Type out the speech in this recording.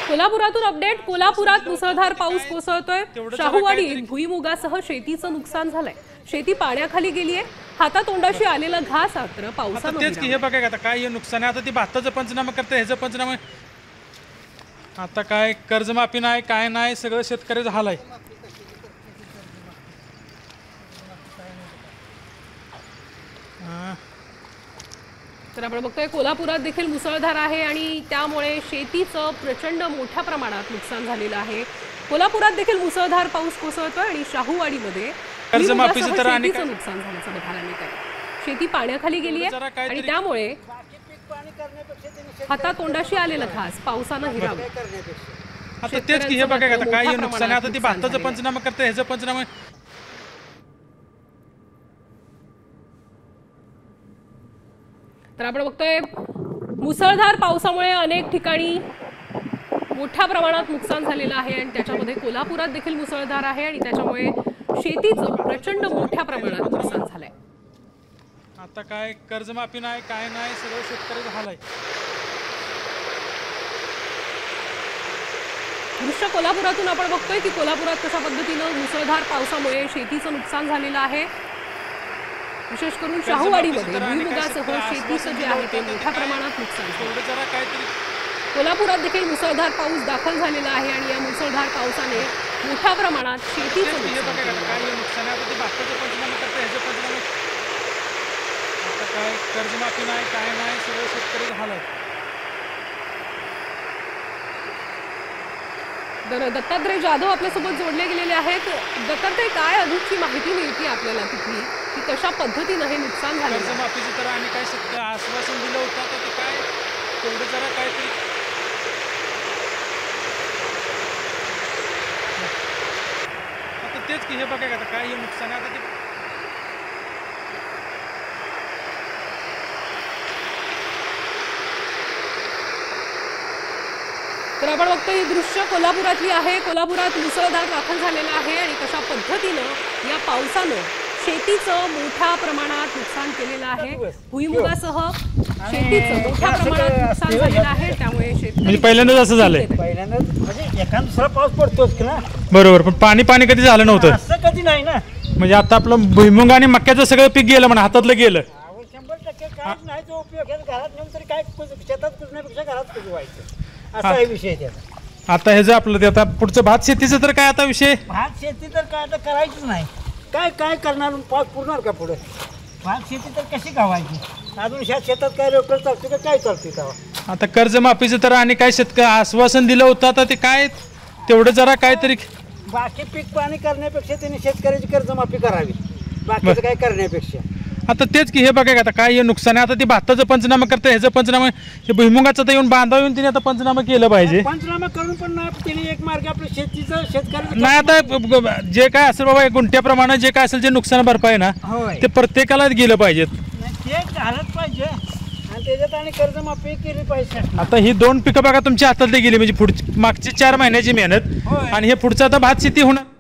कोल्हापुरातून update. कोल्हापुरात मुसळधार पाऊस कोसळतोय। शाहूवाडीत भुईमुगासह शेतीचं नुकसान झालंय। शेती पाण्याखाली गेलीये। हातातोंडाशी आलेला घास मात्र पावसानं तेच की हे बघा आता काय नुकसान आहे। आता ती भाताचं पंचनामा करते, ह्याचं पंचनामा आता काय कर्जमाफी नाही काय नाही, सगळं शेतकऱ्याचं हाल आहे। तर आपण बघतोय कोल्हापुरात देखील मुसळधार आहे आणि त्यामुळे शेतीचं प्रचंड मोठ्या प्रमाणात नुकसान झालेलं आहे। कोल्हापुरात देखील मुसळधार पाऊस कोसळतोय आणि शाहूवाडीमध्ये कर्जमाफीचं तर आणि नुकसान झाल्याचं बघायला मिळतंय। शेती पाण्याखाली गेली आहे आणि त्यामुळे हातातोंडाशी आलेला घास पावसानं हिरावलं। आता तेच की हे बघा आता काय नुकसान आहे। आता ती भाताचं पंचनामा करते, ह्याचं पंचनामा तर आपण बघतोय मुसळधार पावसामुळे अनेक ठिकाणी मोठ्या प्रमाणात नुकसान झालेलं आहे आणि त्याच्यामध्ये कोल्हापुरात देखील मुसळधार आहे आणि त्याच्यामुळे शेतीचं प्रचंड मोठ्या प्रमाणात नुकसान झालंय। आता काय कर्जमाफी नाही काय नाही, सगळं शेतकऱ्याचं हाल आहे। दृश्य कोल्हापुरातून आपण बघतोय की कोल्हापुरात कशा पद्धतीनं मुसळधार पावसामुळे शेतीचं नुकसान झालेलं आहे। विशेष करून शाहूवाडीमध्ये भुईमुगासह शेतीचं जे आहे ते मोठ्या प्रमाणात नुकसान झालं। कोल्हापुरात देखील मुसळधार पाऊस दाखल झालेला आहे आणि या मुसळधार पावसाने मोठ्या प्रमाणात शेतीचं नुकसान कर्जमाफी नाही काय नाही, सगळं शेतकऱ्याचं हाल आहे। तर दत्तात्रय जाधव आपल्यासोबत जोडले गेलेले आहेत। दत्तात्रय, काय अधिकची माहिती मिळते आपल्याला तिथली की कशा पद्धतीनं हे नुकसान झालं? कर्जमाफीचं तर आणि काय शेतकरी आश्वासन दिलं होतं तर ते काय तेवढं जरा काहीतरी आता तेच की हे बघा आता काय नुकसान आहे। आता ते तर आपण बघतोय ही दृश्य कोल्हापुरातली आहे। कोल्हापुरात मुसळधार दाखल झालेला आहे आणि कशा पद्धतीनं या पावसानं शेतीचं मोठ्या प्रमाणात नुकसान केलेलं आहे। भुईमुगासह शेतीचं मोठ्या प्रमाणात नुकसान झालेलं आहे। त्यामुळे म्हणजे पहिल्यांदाच असं झालंय। पहिल्यांदाच म्हणजे एखादा दुसरा पाऊस पडतोच ना, बरोबर, पण पाणी कधी झालं नव्हतं असं कधी नाही ना। म्हणजे आता आपलं भुईमुग आणि मक्याचं सगळं पीक गेलं म्हणा, हातातलं गेलं। 100% काय नाही, जो उपयोग घरात नेऊन तरी काय शेतात कुजण्यापेक्षा घरात कुजवायचं असा आहे विषय त्याचा। आता हे जे आपलं ते आता पुढचं भात शेतीचं तर काय आता विषय, भात शेती तर काय आता करायचंच नाही। काय काय करणार, पाऊस पुरणार का पुढे? भात शेती तर कशी गावायची? अजून शेतात काय रोटर चालते का काय चालते तेव्हा? आता कर्जमाफीचं तर आणि काय शेतकरी आश्वासन दिलं होतं, आता ते काय तेवढं जरा काहीतरी बाकी पीक पाणी करण्यापेक्षा त्यांनी शेतकऱ्याची कर्जमाफी करावी, बाकीचं काय करण्यापेक्षा। आता तेच की हे बघा आता काय नुकसान आहे। आता ती भाताचं पंचनामा करते, ह्याचं पंचनामा हे भुईमुगाचं तर येऊन बांधाव येऊन तिने आता पंचनामा केलं पाहिजे। पंचनामा करून पण नाही, त्यांनी एक मार्ग आपल्या शेतीचं शेतकऱ्याचं नाही। आता जे काय असेल बाबा गुंठ्याप्रमाणे जे काय असेल जे नुकसान भरपाई ना ते प्रत्येकाला गेलं पाहिजे, ते झालंच पाहिजे आणि त्याच्यात आणि कर्जमाफी केली पाहिजे। आता ही 2 पिकं बघा तुमच्या हातातली गेली, म्हणजे पुढची मागची 4 महिन्याची मेहनत आणि हे पुढचं आता भात शेती होणार।